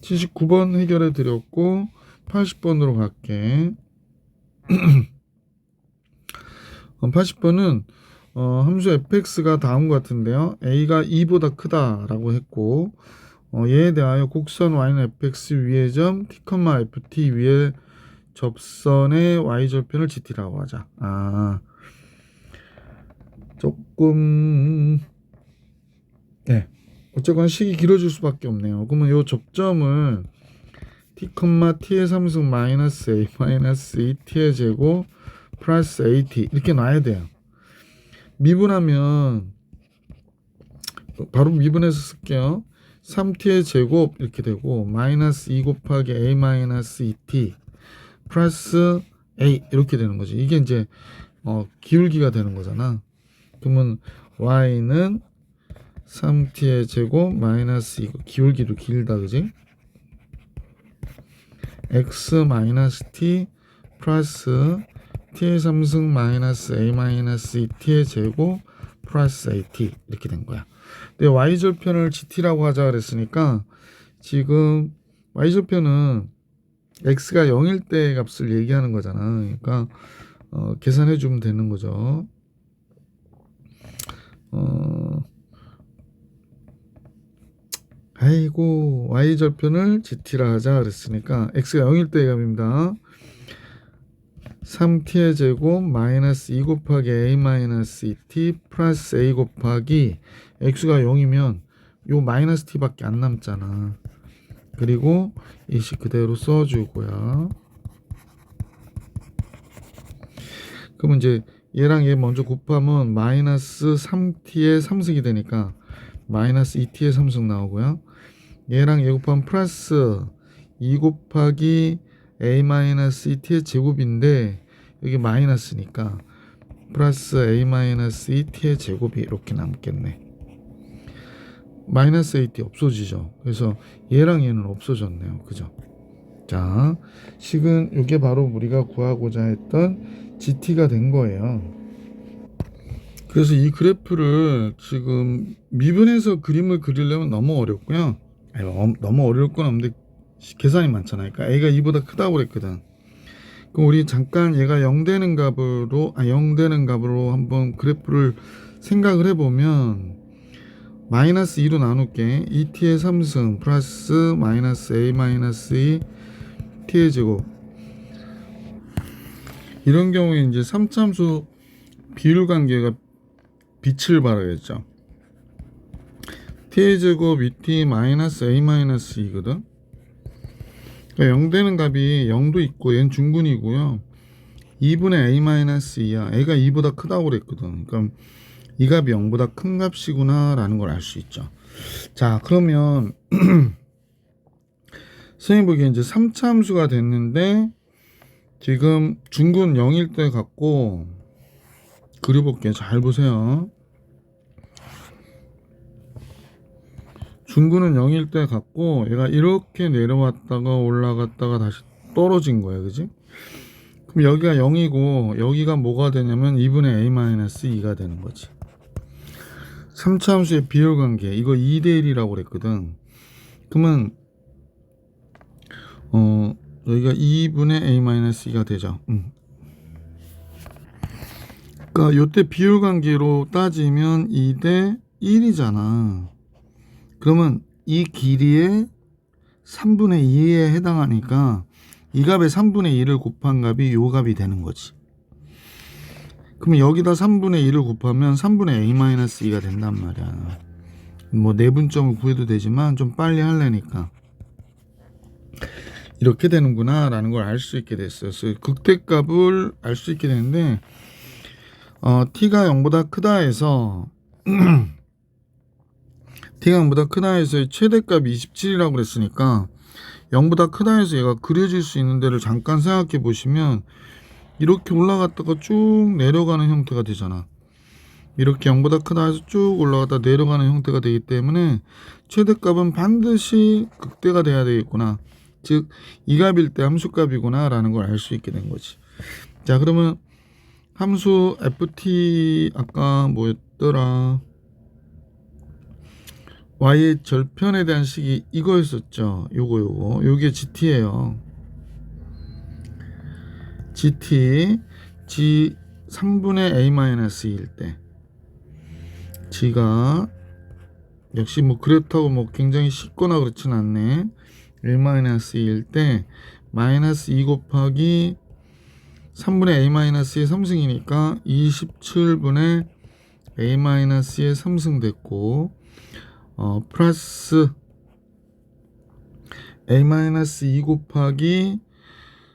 79번 해결해 드렸고 80번으로 갈게. 80번은 함수 fx가 다음과 같은데요. a가 2보다 크다라고 했고 얘에 대하여 곡선 y는 fx 위의 점 t, ft 위의 접선의 y절편을 gt라고 하자. 조금 네. 어쨌거나 식이 길어질 수밖에 없네요. 그러면 이 접점을 t, t의 3승 마이너스 a 마이너스 2t의 제곱 플러스 at 이렇게 놔야 돼요. 미분하면 바로 미분해서 쓸게요. 3t의 제곱 이렇게 되고 마이너스 2 곱하기 a 마이너스 2t 플러스 a 이렇게 되는 거지. 이게 이제 기울기가 되는 거잖아. 그러면 y는 3t의 제곱 마이너스 이거 기울기도 길다 그지? x 마이너스 t 플러스 t의 3승 마이너스 a 마이너스 2t의 제곱 플러스 at 이렇게 된 거야. 근데 y절편을 gt라고 하자 그랬으니까 지금 y절편은 x가 0일 때 값을 얘기하는 거잖아. 그러니까 계산해 주면 되는 거죠. 아이고 y절편을 gt라 하자 그랬으니까 x가 0일 때의 값입니다. 3t의 제곱 마이너스 2 곱하기 a 마이너스 2t 플러스 a 곱하기 x가 0이면 요 마이너스 t밖에 안 남잖아. 그리고 이 식 그대로 써주고요. 그러면 이제 얘랑 얘 먼저 곱하면 마이너스 3t의 3승이 되니까 마이너스 2t의 3승 나오고요. 얘랑 얘 곱하면 플러스 2 곱하기 a 마이너스 2t의 제곱인데 여기 마이너스니까 플러스 a 마이너스 2t의 제곱이 이렇게 남겠네. 마이너스 at 없어지죠. 그래서 얘랑 얘는 없어졌네요. 그죠? 자, 식은 이게 바로 우리가 구하고자 했던 GT가 된 거예요. 그래서 이 그래프를 지금 미분해서 그림을 그리려면 너무 어렵고요. 너무 어려울 건 없는데 계산이 많잖아요. 그러니까 a가 2보다 크다고 그랬거든. 그럼 우리 잠깐 얘가 0 되는 값으로 0 되는 값으로 한번 그래프를 생각을 해보면 마이너스 2로 나눌게. 2t의 3승 플러스 마이너스 a 마이너스 2 t의 제곱. 이런 경우에 이제 3차함수 비율 관계가 빛을 발하겠죠. t의 제곱 2t 마이너스 a 마이너스 2거든. 그러니까 0 되는 값이 0도 있고 얘는 중근이고요. 2분의 a 마이너스 2야. a가 2보다 크다고 그랬거든. 그러니까 이 값이 0보다 큰 값이구나 라는 걸 알 수 있죠. 자, 그러면 선생님 보기에 이제 3차 함수가 됐는데 지금 중근 0일 때 갖고 그려볼게요. 잘 보세요. 중근은 0일 때 갖고 얘가 이렇게 내려왔다가 올라갔다가 다시 떨어진 거야. 그지? 그럼 여기가 0이고 여기가 뭐가 되냐면 2분의 a-2가 되는 거지. 3차 함수의 비율관계 이거 2대1이라고 그랬거든. 그러면 여기가 2분의 a-2가 되죠. 그러니까 요때 비율관계로 따지면 2대 1이잖아. 그러면 이 길이의 3분의 2에 해당하니까 이 값에 3분의 2를 곱한 값이 요 값이 되는 거지. 그러면 여기다 3분의 2를 곱하면 3분의 a-2가 된단 말이야. 뭐 내분점을 구해도 되지만 좀 빨리 하려니까 이렇게 되는구나 라는 걸 알 수 있게 됐어요. 그래서 극대값을 알 수 있게 되는데 t가 0보다 크다 해서 t가 0보다 크다 해서 최대값이 27이라고 그랬으니까 0보다 크다 해서 얘가 그려질 수 있는 데를 잠깐 생각해 보시면 이렇게 올라갔다가 쭉 내려가는 형태가 되잖아. 이렇게 0보다 크다 해서 쭉 올라갔다 내려가는 형태가 되기 때문에 최대값은 반드시 극대가 돼야 되겠구나. 즉 이 값일 때 함수값이구나 라는 걸 알 수 있게 된 거지. 자, 그러면 함수 ft 아까 뭐였더라, y의 절편에 대한 식이 이거였었죠. 요게 gt예요. gt g 3분의 a-2일 때 g가 역시 뭐 그렇다고 뭐 굉장히 쉽거나 그렇진 않네. 1-2일 때 마이너스 2 곱하기 3분의 a-의 3승이니까 27분의 a-의 3승 됐고 플러스 a-2 곱하기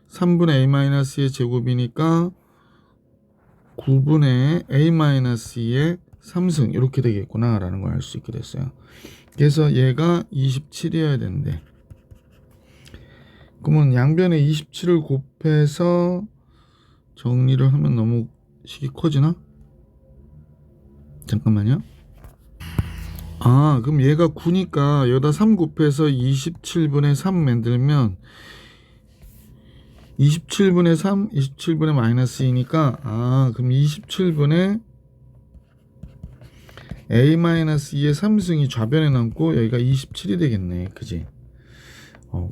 3분의 a-의 제곱이니까 9분의 a-2의 3승 이렇게 되겠구나 라는 걸 알 수 있게 됐어요. 그래서 얘가 27이어야 되는데 그러면 양변에 27을 곱해서 정리를 하면 너무 식이 커지나? 잠깐만요. 그럼 얘가 9니까 여기다 3 곱해서 27분의 3 만들면 27분의 3, 27분의 마이너스 2니까 그럼 27분의 a-2의 3승이 좌변에 남고 여기가 27이 되겠네. 그지?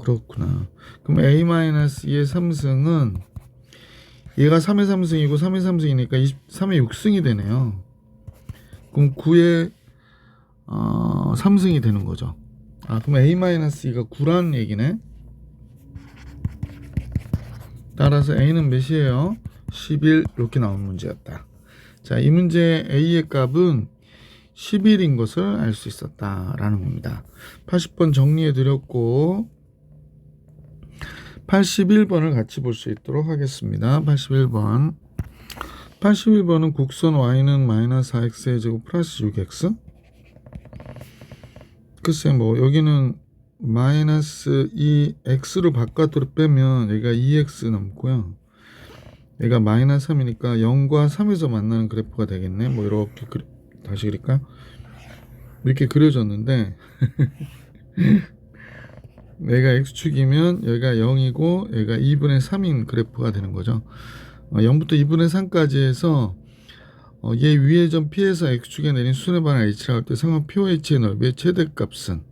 그렇구나. 그럼 a-2의 3승은 얘가 3의 3승이고 3의 3승이니까 3의 6승이 되네요. 그럼 9의 3승이 되는 거죠. 그럼 a-2가 9라는 얘기네. 따라서 a는 몇이에요? 11 이렇게 나온 문제였다. 자, 이 문제의 a의 값은 11인 것을 알 수 있었다라는 겁니다. 80번 정리해 드렸고 81번을 같이 볼 수 있도록 하겠습니다. 81번은 곡선 y는 마이너스 4x의 제곱 플러스 6x. 글쎄 뭐 여기는 마이너스 2x를 바깥으로 빼면 여기가 2x 남고요. 얘가 마이너스 3이니까 0과 3에서 만나는 그래프가 되겠네. 뭐 이렇게 다시 그릴까요? 이렇게 그려졌는데 얘가 x축이면 여기가 0이고 얘가 2분의 3인 그래프가 되는 거죠. 0부터 2분의 3까지 해서 얘 위에 점 P에서 x축에 내린 수순의 반을 h라고 할 때 삼각 POH의 넓이의 최대값은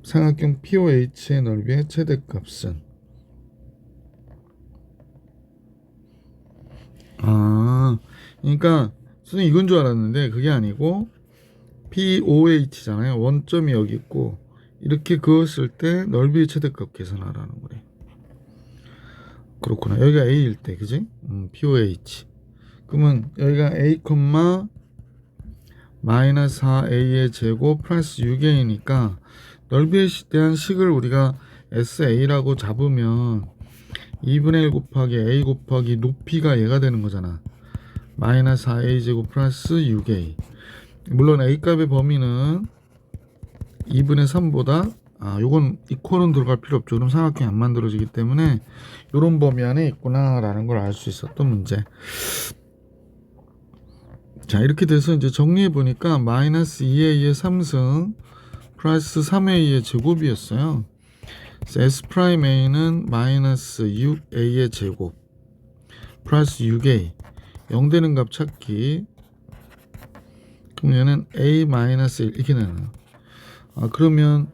삼각형 POH의 넓이의 최대값은 그러니까 선생님 이건 줄 알았는데 그게 아니고 POH잖아요. 원점이 여기 있고 이렇게 그었을 때 넓이의 최대값 계산하라는 거래. 그렇구나. 여기가 A일 때 그지? POH. 그러면 여기가 A, 마이너스 4A의 제곱 플러스 6A니까 넓이에 대한 식을 우리가 SA라고 잡으면 2분의 1 곱하기 A 곱하기 높이가 얘가 되는 거잖아. 마이너스 4A 제곱 플러스 6A. 물론 A 값의 범위는 2분의 3보다 요건 이퀄은 들어갈 필요 없죠. 그럼 삼각형이 안 만들어지기 때문에 요런 범위 안에 있구나 라는 걸 알 수 있었던 문제. 자, 이렇게 돼서 이제 정리해 보니까 마이너스 2A의 3승 플러스 3A의 제곱이었어요. 그래서 S'A는 마이너스 6A의 제곱 플러스 6a 0 되는 값 찾기. 그럼 얘는 a 마이너스 1 이렇게 되나요? 그러면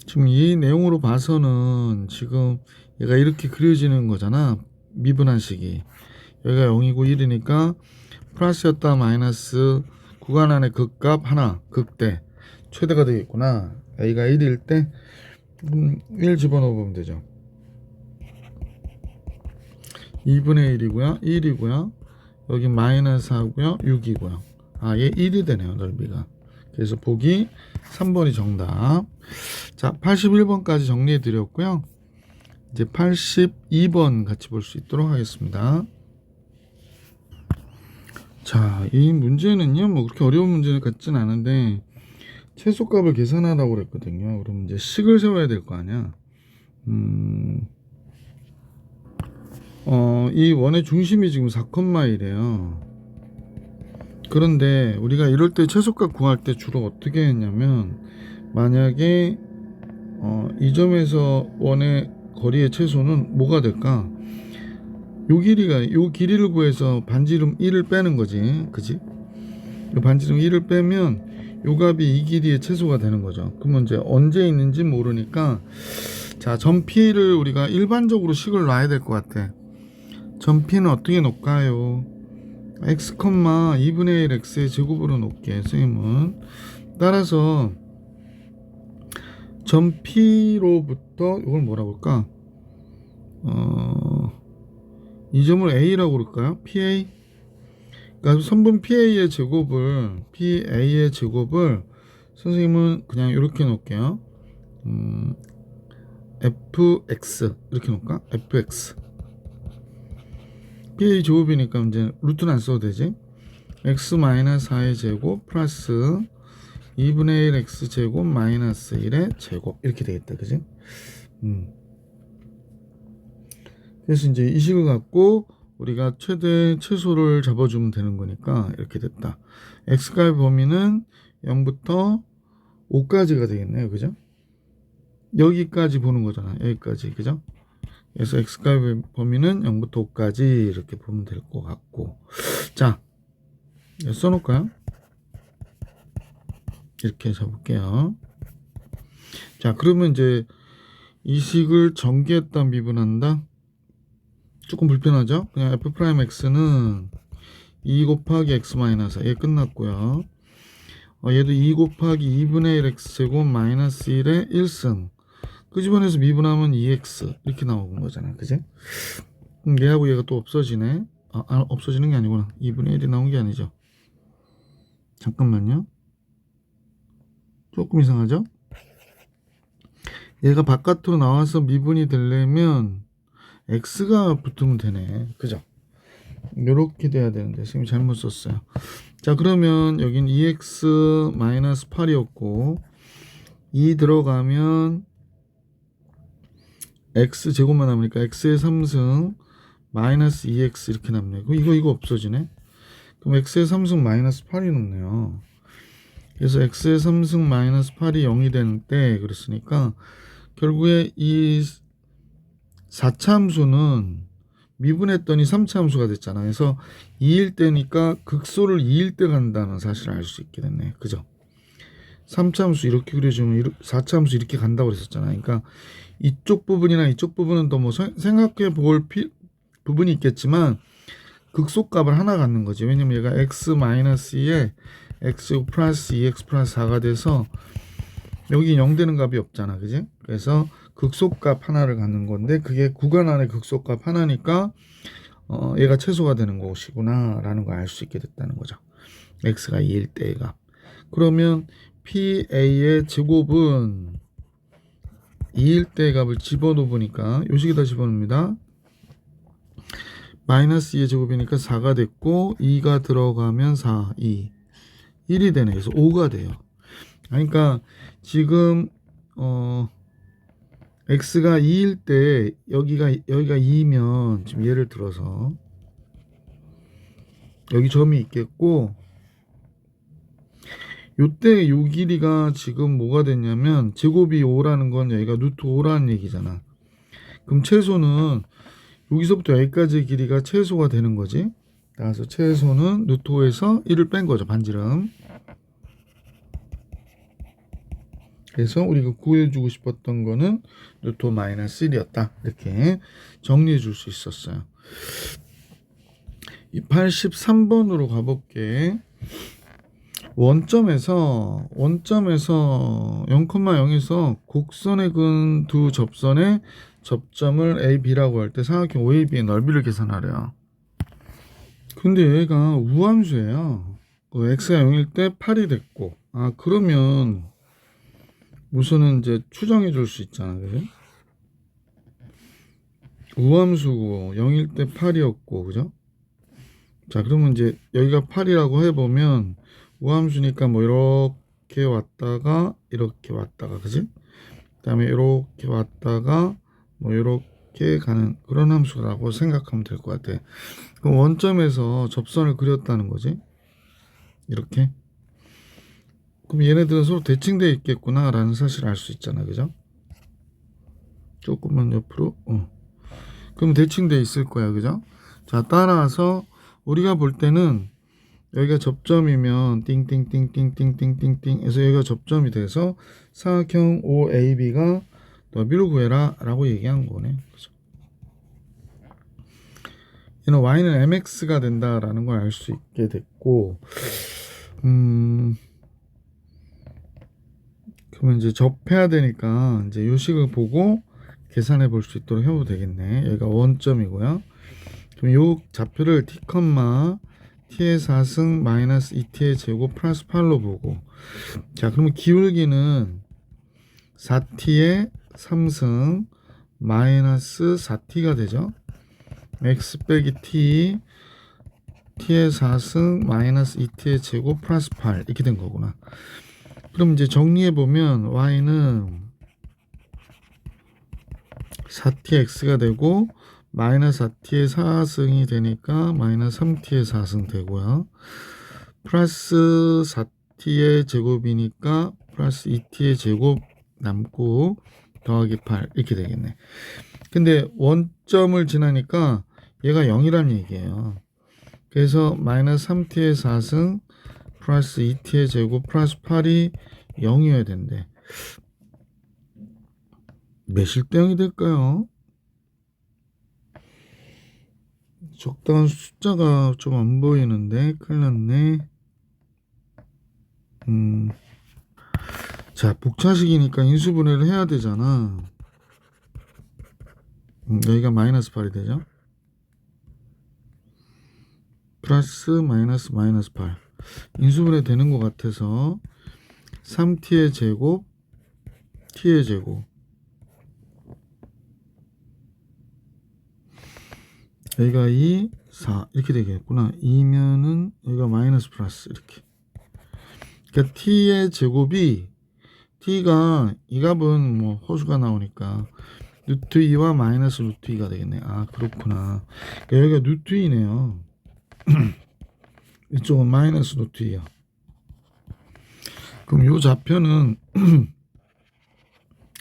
지금 이 내용으로 봐서는 지금 얘가 이렇게 그려지는 거잖아. 미분한식이 여기가 0이고 1이니까 플러스였다 마이너스 구간 안에 극값 하나 극대 최대가 되겠구나. a가 1일 때 1 집어넣어 보면 되죠. 2분의 1이고요 1이고요 여기 마이너스 하고요 6이고요. 얘 1이 되네요 넓이가. 그래서 보기 3번이 정답. 자 81번까지 정리해 드렸고요. 이제 82번 같이 볼 수 있도록 하겠습니다. 자, 이 문제는요, 뭐 그렇게 어려운 문제 같진 않은데, 최소값을 계산하라고 그랬거든요. 그럼 이제 식을 세워야 될 거 아니야. 이 원의 중심이 지금 4,1이래요. 그런데 우리가 이럴 때 최소값 구할 때 주로 어떻게 했냐면, 만약에 이 점에서 원의 거리의 최소는 뭐가 될까? 요 길이를 구해서 반지름 1을 빼는 거지. 그지? 반지름 1을 빼면 요 값이 이 길이의 최소가 되는 거죠. 그러면 이제 언제 있는지 모르니까 자, 점 P를 우리가 일반적으로 식을 놔야 될 것 같아. 점 P는 어떻게 놓을까요? x, 2분의 1 x의 제곱으로 놓을게, 선생님은. 따라서 점 P로부터 이걸 뭐라고 할까? 이 점을 A라고 그럴까요? PA? 그러니까 선분 PA의 제곱을 선생님은 그냥 이렇게 놓을게요. FX 이렇게 놓을까? FX PA 제곱이니까 이제 루트는 안 써도 되지. X-4의 제곱 플러스 2분의 1 X 제곱 마이너스 1의 제곱 이렇게 되겠다. 그지? 그래서 이제 이 식을 갖고 우리가 최소를 잡아주면 되는 거니까 이렇게 됐다. x값의 범위는 0부터 5까지가 되겠네요. 그죠? 여기까지 보는 거잖아. 여기까지. 그죠? 그래서 x값의 범위는 0부터 5까지 이렇게 보면 될 것 같고. 자, 써놓을까요? 이렇게 잡을게요. 자, 그러면 이제 이 식을 전개했다 미분한다. 조금 불편하죠? 그냥 f'x는 2 곱하기 x 마이너스 얘 끝났고요. 얘도 2 곱하기 2분의 1 x제곱 마이너스 1의 1승 끄집어내서 미분하면 2x 이렇게 나오는 거잖아. 그지? 얘하고 얘가 또 없어지네. 없어지는 게 아니구나. 2분의 1이 나온 게 아니죠. 잠깐만요. 조금 이상하죠? 얘가 바깥으로 나와서 미분이 되려면 x가 붙으면 되네. 그죠? 요렇게 돼야 되는데 선생님이 잘못 썼어요. 자, 그러면 여긴 2x 마이너스 8이었고 2 들어가면 x 제곱만 남으니까 x의 3승 마이너스 2x 이렇게 남네. 이거 없어지네. 그럼 x의 3승 마이너스 8이 남네요. 그래서 x의 3승 마이너스 8이 0이 되는 때 그랬으니까 결국에 이 4차 함수는 미분했더니 3차 함수가 됐잖아. 그래서 2일 때니까 극소를 2일 때 간다는 사실을 알 수 있게 됐네. 그죠? 3차 함수 이렇게 그려주면 4차 함수 이렇게 간다고 그랬었잖아. 그러니까 이쪽 부분이나 이쪽 부분은 더 뭐 생각해 볼 부분이 있겠지만 극소값을 하나 갖는 거지. 왜냐면 얘가 x-2에 x 플러스 2x 플러스 4가 돼서 여기 0 되는 값이 없잖아. 그지? 그래서 극소값 하나를 갖는 건데 그게 구간 안에 극소값 하나니까 얘가 최소가 되는 것이구나 라는 걸 알 수 있게 됐다는 거죠. x가 2일 때의 값. 그러면 PA의 제곱은 2일 때의 값을 집어넣으니까 요 식에다 집어넣습니다. 마이너스 2의 제곱이니까 4가 됐고 2가 들어가면 4, 2 1이 되네. 그래서 5가 돼요. 그러니까 지금 x가 2일 때 여기가 2면 지금 예를 들어서 여기 점이 있겠고 요때 요 길이가 지금 뭐가 됐냐면 제곱이 5라는 건 여기가 루트 5라는 얘기잖아. 그럼 최소는 여기서부터 여기까지의 길이가 최소가 되는 거지. 그래서 최소는 루트 5에서 1을 뺀 거죠. 반지름. 그래서 우리가 구해주고 싶었던 거는 루트 5 마이너스 1이었다. 이렇게 정리해 줄 수 있었어요. 이 83번으로 가볼게. 원점에서 0,0에서 곡선의 근 두 접선의 접점을 A, B라고 할 때 삼각형 OAB의 넓이를 계산하래요. 근데 얘가 우함수예요. x가 0일 때 8이 됐고, 그러면 우선은 이제 추정해 줄 수 있잖아, 그죠? 우함수고 0일 때 8이었고, 그죠? 자, 그러면 이제 여기가 8이라고 해보면 우함수니까 뭐 이렇게 왔다가 이렇게 왔다가, 그지? 그다음에 이렇게 왔다가 뭐 이렇게 가는 그런 함수라고 생각하면 될 것 같아. 그럼 원점에서 접선을 그렸다는 거지. 이렇게. 그럼 얘네들은 서로 대칭되어 있겠구나라는 사실을 알 수 있잖아, 그죠? 조금만 옆으로. 그럼 대칭되어 있을 거야, 그죠? 자, 따라서 우리가 볼 때는 여기가 접점이면 띵띵띵띵띵띵띵띵 해서 여기가 접점이 돼서 사각형 OAB가 넓이를 구해라 라고 얘기한 거네. 그죠? 얘는 y는 mx가 된다라는 걸 알 수 있게 됐고, 그러면 이제 접해야 되니까 이제 요식을 보고 계산해 볼 수 있도록 해도 되겠네. 여기가 원점이고요. 그럼 요 좌표를 t, t의 4승 마이너스 2t의 제곱 플러스 8로 보고, 자, 그러면 기울기는 4t의 3승 마이너스 4t가 되죠. x 빼기 t, t의 4승 마이너스 2t의 제곱 플러스 8 이렇게 된 거구나. 그럼 이제 정리해 보면 y는 4tx가 되고 마이너스 4t의 4승이 되니까 마이너스 3t의 4승 되고요. 플러스 4t의 제곱이니까 플러스 2t의 제곱 남고 더하기 8 이렇게 되겠네. 근데 원점을 지나니까 얘가 0이란 얘기예요. 그래서 마이너스 3t의 4승 플러스 2t의 제곱 플러스 8이 0이어야 된대. 몇일 때 0이 될까요? 적당한 숫자가 좀 안 보이는데 큰일 났네. 자, 복차식이니까 인수분해를 해야 되잖아. 여기가 마이너스 8이 되죠. 플러스 마이너스 8 인수분해 되는 것 같아서 3t의 제곱 t의 제곱 여기가 2, 4 이렇게 되겠구나. 2면은 여기가 마이너스 플러스 이렇게. 그러니까 t의 제곱이 t가 이 값은 뭐 호수가 나오니까 루트 2와 마이너스 루트 2가 되겠네. 그렇구나. 그러니까 여기가 루트 2네요. 이쪽은 마이너스 루트 2야. 그럼 요 좌표는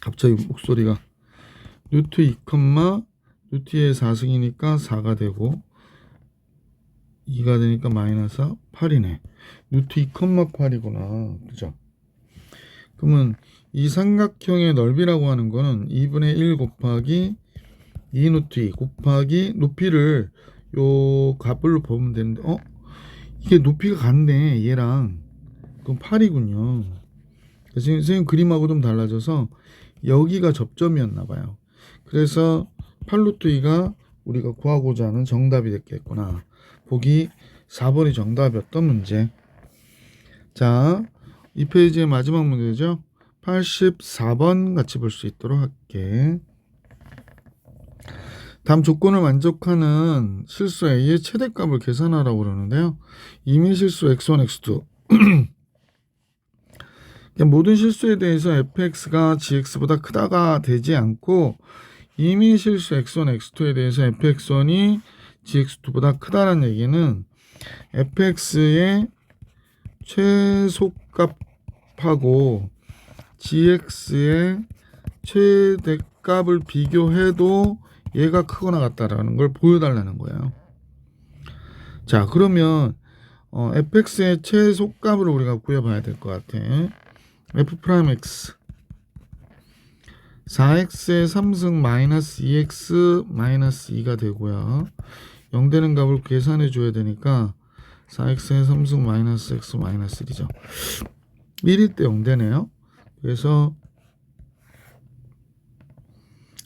갑자기 목소리가 루트 2, 루트 2의 4승이니까 4가 되고 2가 되니까 마이너스 8이네. 루트 2, 8이구나. 그죠? 그러면 이 삼각형의 넓이라고 하는 거는 2분의 1 곱하기 2 루트 2 곱하기 높이를 요 값으로 보면 되는데 이게 높이가 같네 얘랑. 그럼 8이군요. 지금 선생님 그림하고 좀 달라져서 여기가 접점이었나 봐요. 그래서 8루트 2가 우리가 구하고자 하는 정답이 됐겠구나. 보기 4번이 정답이었던 문제. 자, 이 페이지의 마지막 문제죠. 84번 같이 볼 수 있도록 할게. 다음 조건을 만족하는 실수 A의 최대값을 계산하라고 그러는데요. 이미 실수 x1, x2 모든 실수에 대해서 fx가 gx보다 크다가 되지 않고 이미 실수 x1, x2에 대해서 fx1이 gx2보다 크다는 얘기는 fx의 최소값하고 gx의 최대값을 비교해도 얘가 크거나 같다라는 걸 보여달라는 거예요. 자, 그러면 fx의 최소값을 우리가 구해봐야 될 것 같아. f 프라임 x 4x의 3승 마이너스 2x 마이너스 2가 되고요. 0 되는 값을 계산해 줘야 되니까 4x의 3승 마이너스 x 마이너스 1이죠. 1일 때 0 되네요. 그래서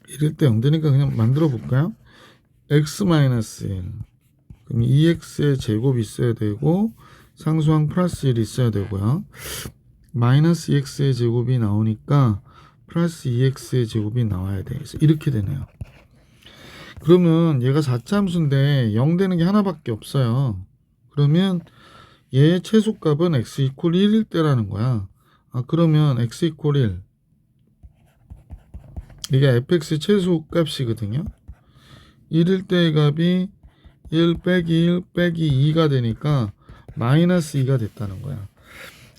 1일 때 0 되니까 그냥 만들어 볼까요? x 마이너스 1. 그럼 2x의 제곱이 있어야 되고 상수항 플러스 1이 있어야 되고요. 마이너스 2x의 제곱이 나오니까 플러스 2x의 제곱이 나와야 돼. 그래서 이렇게 되네요. 그러면 얘가 자차함수인데 0 되는 게 하나밖에 없어요. 그러면 얘의 최소값은 x 이퀄 1일 때라는 거야. 그러면 x 이퀄 1. 이게 fx의 최소값이거든요. 1일 때의 값이 1 빼기 1 빼기 2가 되니까 마이너스 2가 됐다는 거야.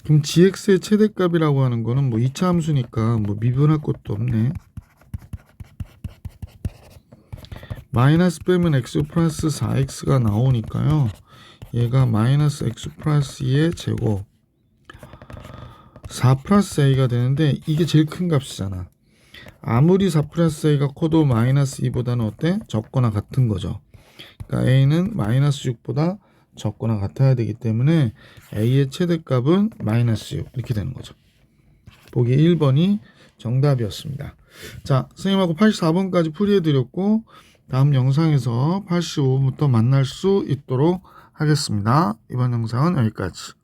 그럼 gx의 최대값이라고 하는 거는 뭐 2차 함수니까 뭐 미분할 것도 없네. 마이너스 빼면 x 플러스 4x가 나오니까요. 얘가 마이너스 x 플러스 2의 제곱 4 플러스 a가 되는데 이게 제일 큰 값이잖아. 아무리 4 플러스 a가 커도 마이너스 2보다는 어때? 적거나 같은 거죠. 그러니까 a는 마이너스 6보다 적거나 같아야 되기 때문에 a의 최대값은 마이너스 6 이렇게 되는 거죠. 보기 1번이 정답이었습니다. 자, 선생님하고 84번까지 풀이해드렸고 다음 영상에서 85번부터 만날 수 있도록 하겠습니다. 이번 영상은 여기까지.